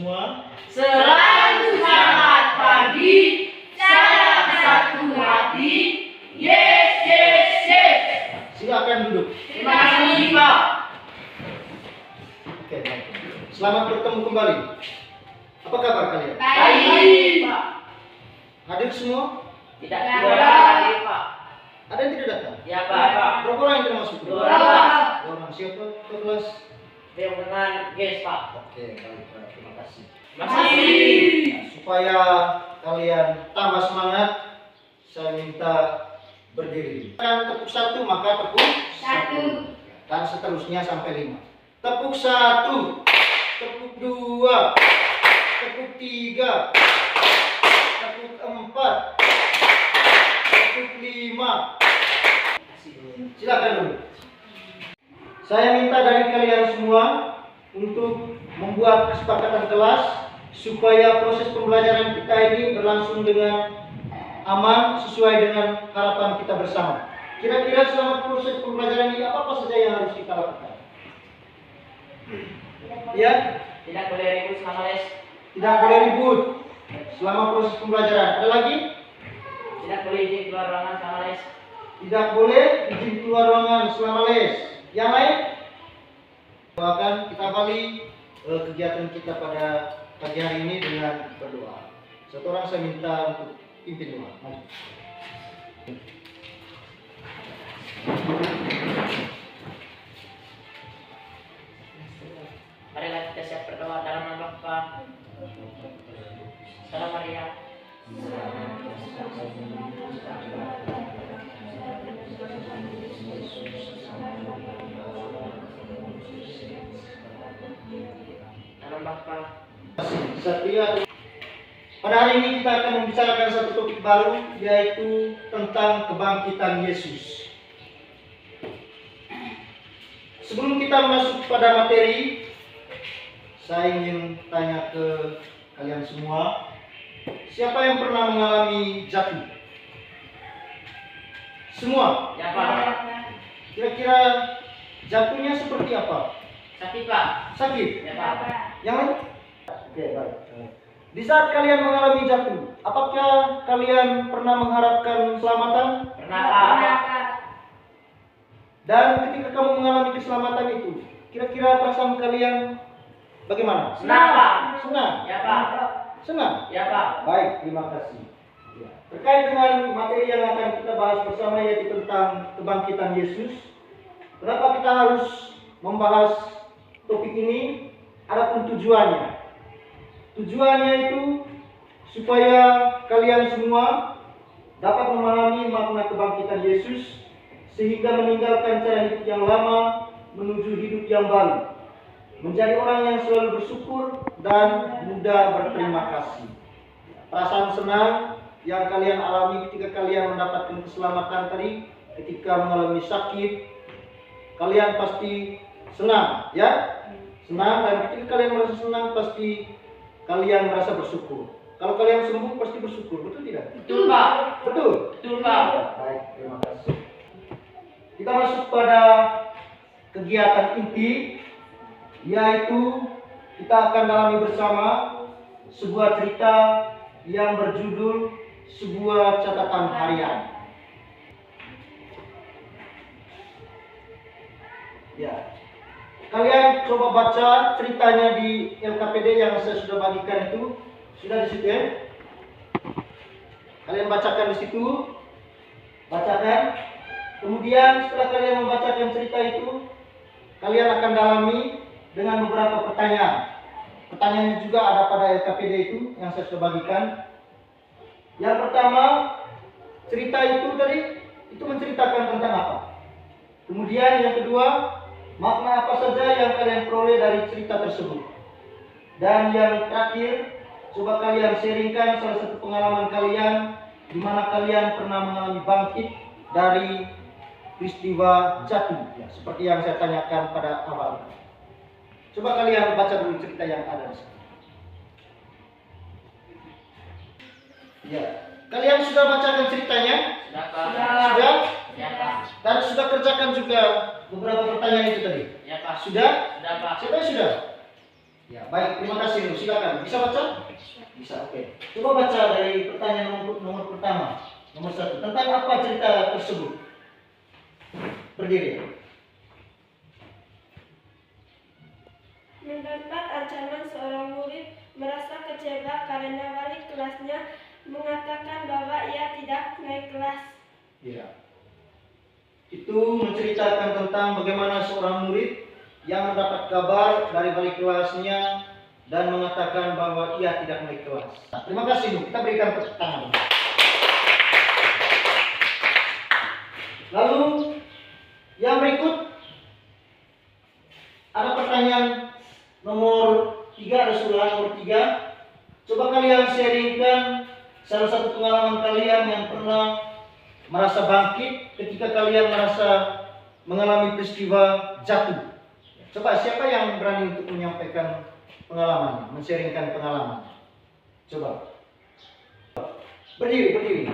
semua. Selalu semangat pagi, salam satu hati. Yes, yes, yes. Silakan duduk. Terima kasih, Pak. Oke, baik. Selamat bertemu kembali. Apa kabar kalian? Baik, Pak. Hadir semua? Tidak hadir, Pak. Ada yang tidak datang? Ya, Pak. Berapa orang yang tidak masuk? Dua orang. Dua orang. Siapa? Kelas? Yang dengan guys, Pak. Oke, baik. Terima kasih. Masih. Supaya kalian tambah semangat, saya minta berdiri. Kan tepuk satu, maka tepuk Satu. dan seterusnya sampai 5. Tepuk 1, tepuk 2, tepuk 3, tepuk 4, tepuk 5. Silakan dulu. Saya minta dari kalian semua untuk membuat kesepakatan kelas supaya proses pembelajaran kita ini berlangsung dengan aman sesuai dengan harapan kita bersama. Kira-kira selama proses pembelajaran ini apa saja yang harus kita lakukan? Ya, Tidak boleh ribut sama les. tidak boleh ribut selama proses pembelajaran. Ada lagi? Tidak boleh izin keluar ruangan sama les. Tidak boleh izin keluar ruangan selama les. Yang lain? Doakan kita awali kegiatan kita pada pagi hari ini dengan berdoa. Satu orang saya minta untuk pimpin doa. Mari. Marilah kita siap berdoa dalam nama Bapa. Salam Maria. Dalam Bapa. Satria. Pada hari ini kita akan membicarakan satu topik baru, yaitu tentang kebangkitan Yesus. Sebelum kita masuk pada materi, saya ingin tanya ke kalian semua, siapa yang pernah mengalami jatuh? Semua? Ya, Pak. Kira-kira jatuhnya seperti apa? Sakit, Pak. Sakit? Ya, Pak. Yang lain? Oke, baik. Di saat kalian mengalami jatuh, apakah kalian pernah mengharapkan keselamatan? Pernah, Pak. Dan ketika kamu mengalami keselamatan itu, kira-kira perasaan kalian bagaimana? Senang, Pak. Senang? Ya, Pak. Senang? Ya, Pak. Baik, terima kasih. Ya. Terkait dengan materi yang akan kita bahas bersama, yaitu tentang kebangkitan Yesus. Kenapa kita harus membahas topik ini? Adapun tujuannya. Tujuannya itu supaya kalian semua dapat memahami makna kebangkitan Yesus sehingga meninggalkan cara hidup yang lama menuju hidup yang baru. Menjadi orang yang selalu bersyukur dan mudah berterima kasih. Perasaan senang yang kalian alami ketika kalian mendapatkan keselamatan tadi, ketika mengalami sakit, kalian pasti senang, ya? Senang, dan ketika kalian merasa senang pasti kalian merasa bersyukur. Kalau kalian sembuh pasti bersyukur, betul tidak? Betul, Pak. Betul? Betul, Pak. Baik, terima kasih. Kita masuk pada kegiatan inti, yaitu kita akan dalami bersama sebuah cerita yang berjudul sebuah catatan harian. Ya, kalian coba baca ceritanya di LKPD yang saya sudah bagikan itu. Sudah di situ ya? Kalian bacakan di situ. Bacakan. Kemudian setelah kalian membacakan cerita itu, kalian akan dalami dengan beberapa pertanyaan. Pertanyaannya juga ada pada LKPD itu yang saya sudah bagikan. Yang pertama, cerita itu tadi itu menceritakan tentang apa? Kemudian yang kedua, makna apa saja yang kalian peroleh dari cerita tersebut? Dan yang terakhir, coba kalian sharingkan salah satu pengalaman kalian di mana kalian pernah mengalami bangkit dari peristiwa jatuh, ya, seperti yang saya tanyakan pada awal. Coba kalian baca dulu cerita yang ada di sini. Ya, kalian sudah bacakan ceritanya? Sudah, Pak. Sudah? Ya, Pak. Dan sudah kerjakan juga beberapa pertanyaan itu tadi? Ya, Pak. Sudah? Sudah, Pak. Siapa yang sudah? Ya, baik, terima kasih. Nu. Silakan. Bisa baca? Bisa, oke. Coba baca dari pertanyaan nomor pertama, nomor 1. Tentang apa cerita tersebut? Berdiri. Mendapat ancaman, seorang murid merasa kecewa karena wali kelasnya mengatakan bahwa ia tidak naik kelas. Ya. Itu menceritakan tentang bagaimana seorang murid yang mendapat kabar dari wali kelasnya dan mengatakan bahwa ia tidak naik kelas. Nah, terima kasih, Bu. Kita berikan tepuk tangan. Lalu yang berikut ada pertanyaan nomor 3, ada surat nomor 3. Coba kalian sharingkan salah satu pengalaman kalian yang pernah merasa bangkit ketika kalian merasa mengalami peristiwa jatuh. Coba siapa yang berani untuk menyampaikan pengalaman, men-sharingkan pengalaman? Coba. Berdiri.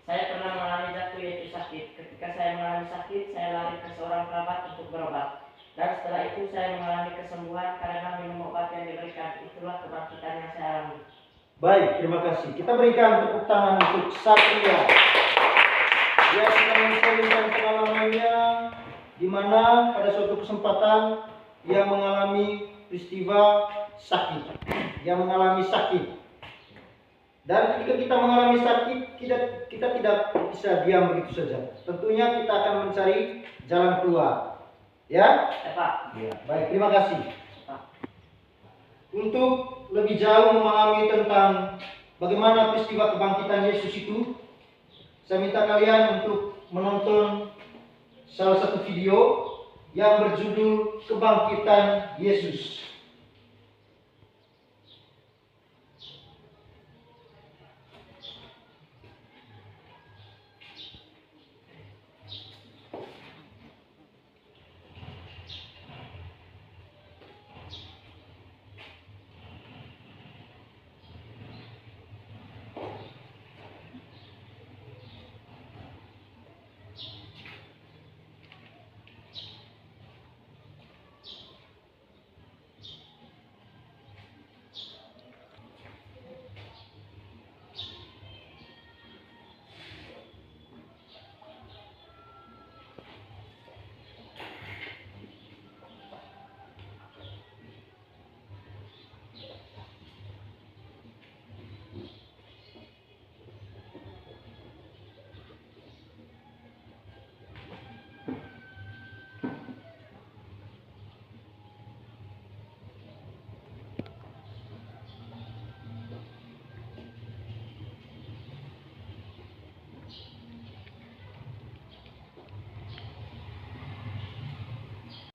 Saya pernah mengalami jatuh yaitu sakit. Ketika saya mengalami sakit, saya lari ke seorang kerabat untuk berobat. Dan setelah itu saya mengalami kesembuhan karena minum obat yang diberikan. Itulah kebangkitan yang saya alami. Baik, terima kasih. Kita berikan tepuk tangan untuk Satria. Dia sedang men-sharingkan pengalamannya di mana pada suatu kesempatan ia mengalami peristiwa sakit. Dia mengalami sakit. Dan ketika kita mengalami sakit, kita tidak bisa diam begitu saja. Tentunya kita akan mencari jalan keluar. Ya? Pak. Ya. Baik, terima kasih. Untuk lebih jauh memahami tentang bagaimana peristiwa kebangkitan Yesus itu, saya minta kalian untuk menonton salah satu video yang berjudul Kebangkitan Yesus.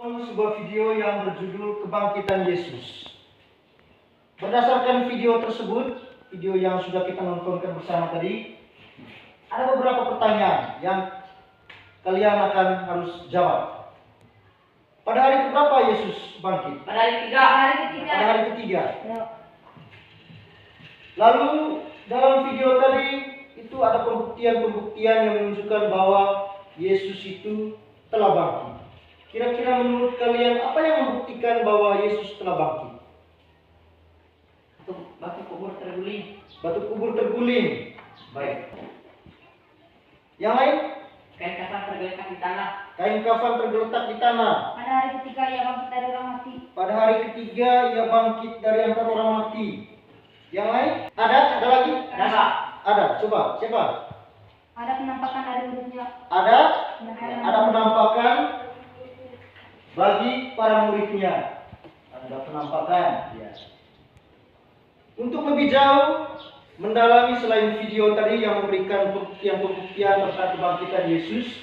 Sebuah video yang berjudul Kebangkitan Yesus. Berdasarkan video tersebut, video yang sudah kita nontonkan bersama tadi, ada beberapa pertanyaan yang kalian akan harus jawab. Pada hari keberapa Yesus bangkit? Pada hari ketiga. Pada hari ketiga. Lalu dalam video tadi itu ada pembuktian-pembuktian yang menunjukkan bahwa Yesus itu telah bangkit. Kira-kira menurut kalian apa yang membuktikan bahwa Yesus telah bangkit? Batu kubur terguling. Batu kubur terguling. Baik. Yang lain? Kain kafan tergeletak di tanah. Kain kafan tergeletak di tanah. Pada hari ketiga ia bangkit dari orang mati. Pada hari ketiga ia bangkit dari antara orang mati. Yang lain? Ada? Ada lagi? Ada Pak. Ada. Coba. Siapa? Ada penampakan dari muridnya. Ada? Ada penampakan bagi para muridnya. Ada penampakan. Ya. Untuk lebih jauh mendalami selain video tadi yang memberikan pembuktian tentang kebangkitan Yesus,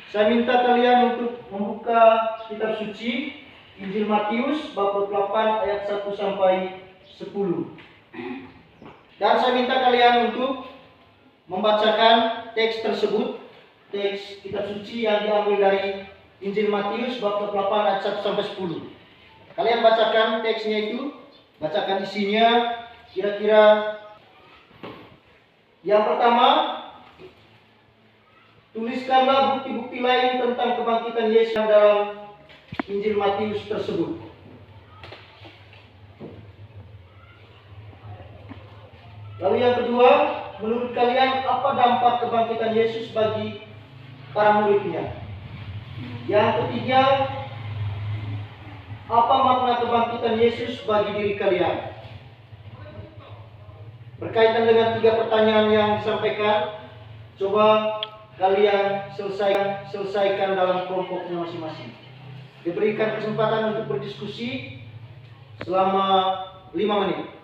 saya minta kalian untuk membuka kitab suci Injil Matius bab 28 ayat 1 sampai 10. Dan saya minta kalian untuk membacakan teks tersebut, teks kitab suci yang diambil dari Injil Matius bab 28 ayat 1 sampai 10. Kalian bacakan teksnya itu, bacakan isinya. Kira-kira yang pertama, tuliskanlah bukti-bukti lain tentang kebangkitan Yesus dalam Injil Matius tersebut. Lalu yang kedua, menurut kalian apa dampak kebangkitan Yesus bagi para muridnya? Yang ketiga, apa makna kebangkitan Yesus bagi diri kalian? Berkaitan dengan 3 pertanyaan yang disampaikan, coba kalian selesaikan dalam kelompoknya masing-masing. Diberikan kesempatan untuk berdiskusi selama 5 menit.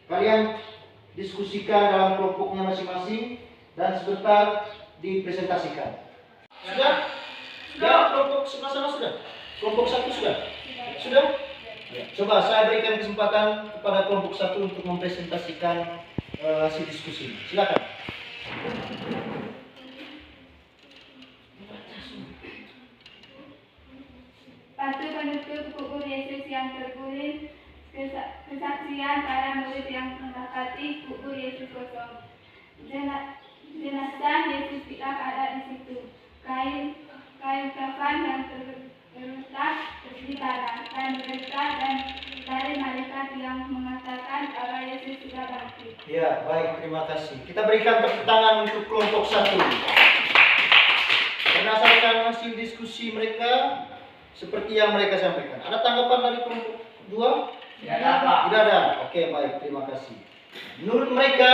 Kalian diskusikan dalam kelompoknya masing-masing dan sebentar dipresentasikan. Sudah? Sudah? Kelompok sebelah sana sudah? Kelompok 1 sudah? Sudah? Ya. Coba saya berikan kesempatan kepada kelompok 1 untuk mempresentasikan hasil diskusi. Silakan. Batu penutup kubur Yesus yang terguling, kesaksian para murid yang mendapati kubur Yesus kosong. Jenazah Yesus tidak ada di situ. Kain kafan yang terletak di tanah dan berita dan dari malaikat yang mengatakan bahwa Yesus sudah bangkit. Ya, baik, terima kasih. Kita berikan tepuk tangan untuk kelompok 1. Berdasarkan hasil diskusi mereka, seperti yang mereka sampaikan. Ada tanggapan dari kelompok 2? Tidak ada, Pak. Tidak ada. Oke, baik, terima kasih. Menurut mereka,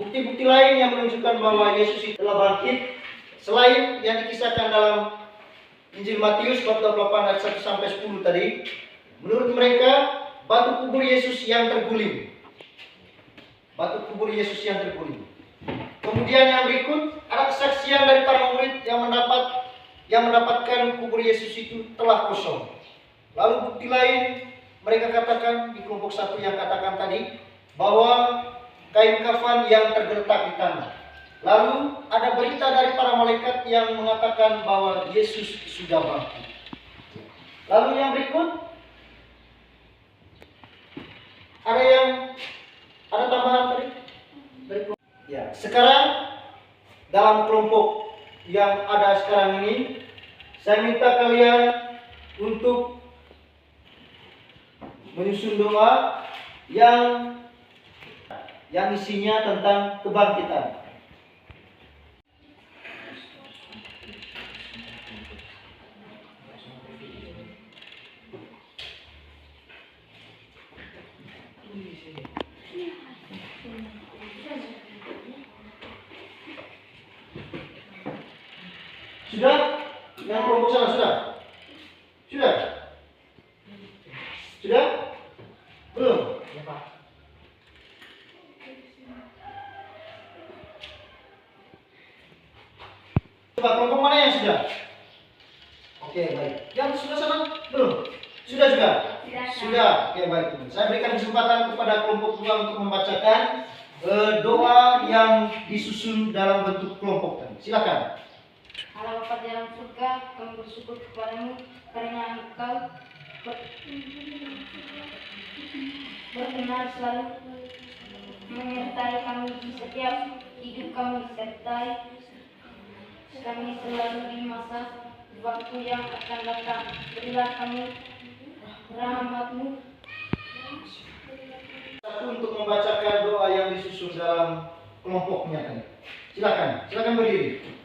bukti-bukti lain yang menunjukkan bahwa Yesus itu telah bangkit, selain yang dikisahkan dalam Injil Matius bab 28 ayat 1 sampai 10 tadi, menurut mereka batu kubur Yesus yang terguling. Batu kubur Yesus yang terguling. Kemudian yang berikut ada kesaksian dari para murid yang mendapatkan kubur Yesus itu telah kosong. Lalu bukti lain mereka katakan di kelompok 1 yang katakan tadi bahwa kain kafan yang tergeletak di tanah. Lalu ada berita dari para malaikat yang mengatakan bahwa Yesus sudah bangkit. Lalu yang berikut ada tambahan tadi? Ya, sekarang dalam kelompok yang ada sekarang ini, saya minta kalian untuk menyusun doa yang isinya tentang kebangkitan. Sudah? Yang kelompok sana sudah? Sudah? Sudah? Belum? Ya, Pak. Coba kelompok mana yang sudah? Oke, baik. Yang sudah sana? Belum? Sudah? Sudah. Oke, baik. Saya berikan kesempatan kepada kelompok 2 untuk membacakan doa yang disusun dalam bentuk kelompok tadi. Silakan. Allah Bapa di dalam surga, kami bersyukur kepadamu karena Engkau berkenan selalu menyertai kami di setiap hidup kami, sertai kami selalu di masa waktu yang akan datang. Berilah kami rahmat-Mu. Satu untuk membacakan doa yang disusun dalam kelompoknya tadi. Silakan berdiri.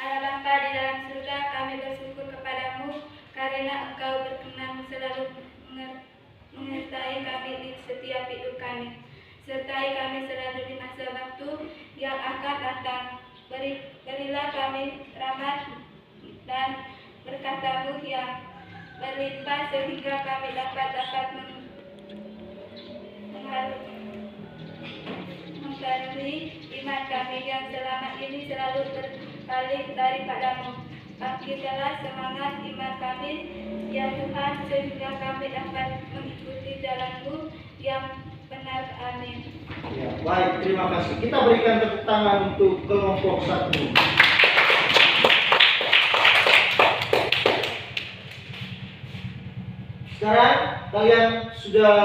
Allah Bapa di dalam surga, kami bersyukur kepadamu karena Engkau berkenan selalu menyertai kami di setiap hidup kami. Sertai kami selalu di masa waktu yang akan datang. Berilah kami rahmat dan berkat-Mu yang berlimpah sehingga kami dapat memperoleh iman kami yang selama ini selalu berpaling daripadamu. Bangkitlah semangat iman kami, ya Tuhan, sehingga kami dapat mengikuti jalan-Mu yang benar. Amin. Ya, baik, terima kasih. Kita berikan tepuk tangan untuk kelompok 1. Sekarang kalian sudah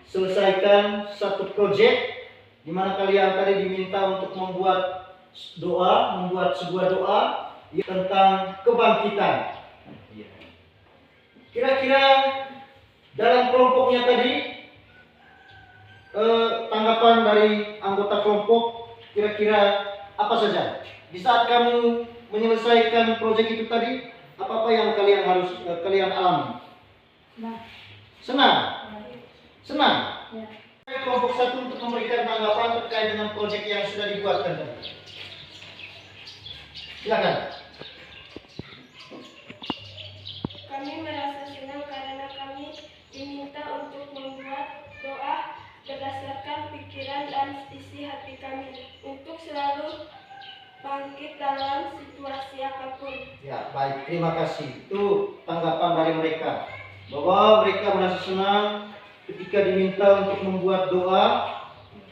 selesaikan satu proyek di mana kalian tadi diminta untuk membuat sebuah doa tentang kebangkitan. Kira-kira dalam kelompoknya tadi, tanggapan dari anggota kelompok kira-kira apa saja? Di saat kamu menyelesaikan proyek itu tadi, apa-apa yang kalian harus kalian alami? Nah, Senang? Senang? ya. Kelompok satu untuk memberikan tanggapan terkait dengan proyek yang sudah dibuatkan tadi. Silakan. Kami merasa senang karena kami diminta untuk membuat doa berdasarkan pikiran dan isi hati kami untuk selalu bangkit dalam situasi apapun. Ya, baik. Terima kasih. Itu tanggapan dari mereka. Bahwa mereka merasa senang ketika diminta untuk membuat doa,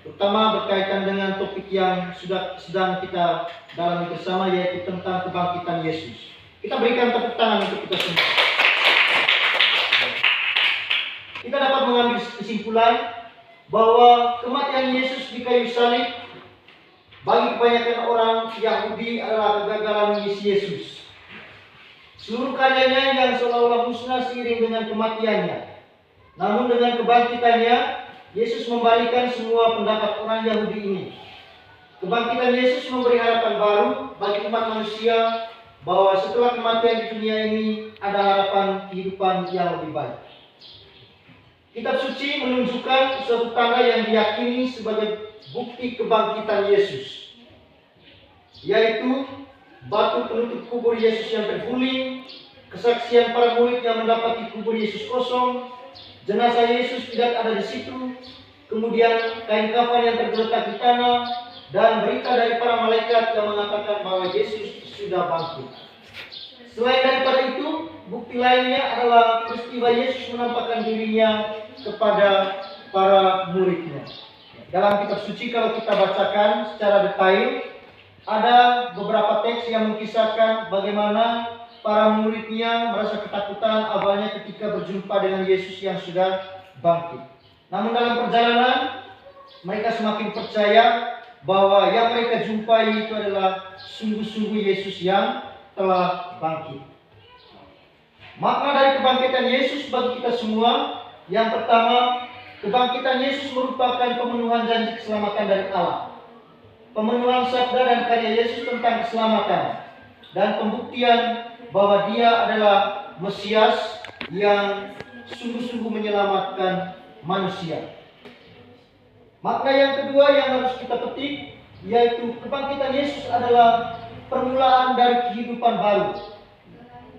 terutama berkaitan dengan topik yang sedang kita dalami bersama, yaitu tentang kebangkitan Yesus. Kita berikan tepuk tangan untuk kita semua. Kita dapat mengambil kesimpulan bahwa kematian Yesus di kayu salib bagi kebanyakan orang Yahudi adalah kegagalan misi Yesus. Seluruh karyanya yang seolah-olah musnah seiring dengan kematiannya. Namun dengan kebangkitannya, Yesus membalikan semua pendapat orang Yahudi ini. Kebangkitan Yesus memberi harapan baru bagi umat manusia bahwa setelah kematian di dunia ini ada harapan kehidupan yang lebih baik. Kitab suci menunjukkan suatu tanda yang diyakini sebagai bukti kebangkitan Yesus, yaitu batu penutup kubur Yesus yang terguling, kesaksian para murid yang mendapati kubur Yesus kosong, jenazah Yesus tidak ada di situ, kemudian kain kafan yang tergeletak di tanah, dan berita dari para malaikat yang mengatakan bahwa Yesus sudah bangkit. Selain daripada itu, bukti lainnya adalah peristiwa Yesus menampakkan dirinya kepada para muridnya. Dalam kitab suci kalau kita bacakan secara detail, ada beberapa teks yang mengisahkan bagaimana para muridnya merasa ketakutan awalnya ketika berjumpa dengan Yesus yang sudah bangkit. Namun dalam perjalanan, mereka semakin percaya bahwa yang mereka jumpai itu adalah sungguh-sungguh Yesus yang telah bangkit. Makna dari kebangkitan Yesus bagi kita semua, yang pertama, kebangkitan Yesus merupakan pemenuhan janji keselamatan dari Allah. Pemenuhan sabda dan karya Yesus tentang keselamatan dan pembuktian bahwa Dia adalah Mesias yang sungguh-sungguh menyelamatkan manusia. Makna yang kedua yang harus kita petik, yaitu kebangkitan Yesus adalah permulaan dari kehidupan baru,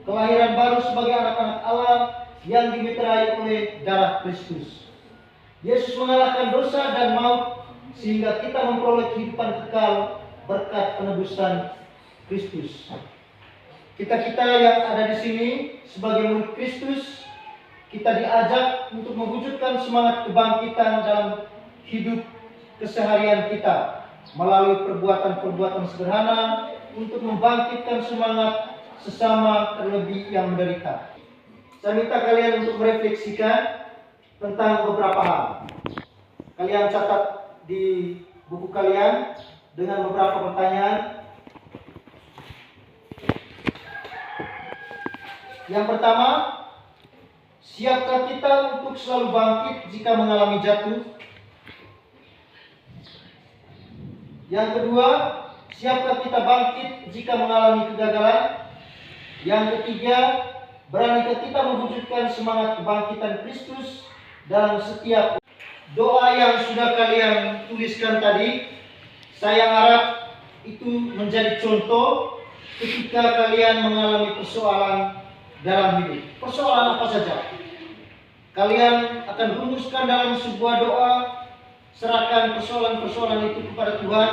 kelahiran baru sebagai anak-anak Allah yang dimeterai oleh darah Kristus. Yesus mengalahkan dosa dan maut sehingga kita memperoleh kehidupan kekal berkat penebusan Kristus. Kita yang ada di sini sebagai murid Kristus, kita diajak untuk mewujudkan semangat kebangkitan dalam hidup keseharian kita melalui perbuatan-perbuatan sederhana untuk membangkitkan semangat sesama terlebih yang menderita. Saya minta kalian untuk merefleksikan tentang beberapa hal. Kalian catat di buku kalian dengan beberapa pertanyaan. Yang pertama, siapkah kita untuk selalu bangkit jika mengalami jatuh? Yang kedua, siapkah kita bangkit jika mengalami kegagalan? Yang ketiga, beranikah kita mewujudkan semangat kebangkitan Kristus dalam setiap doa yang sudah kalian tuliskan tadi? Saya harap itu menjadi contoh ketika kalian mengalami persoalan dalam hidup. Persoalan apa saja? Kalian akan rumuskan dalam sebuah doa, serahkan persoalan-persoalan itu kepada Tuhan,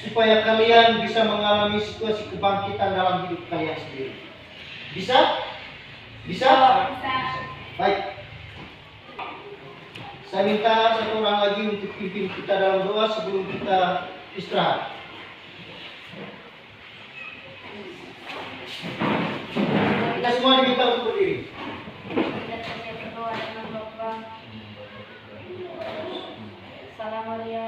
supaya kalian bisa mengalami situasi kebangkitan dalam hidup kalian sendiri. Bisa? Bisa? Baik. Saya minta satu orang lagi untuk pimpin kita dalam doa sebelum kita istirahat. Kita semua diminta untuk berdiri. Kita berdoa dengan Bapa. Salam Maria.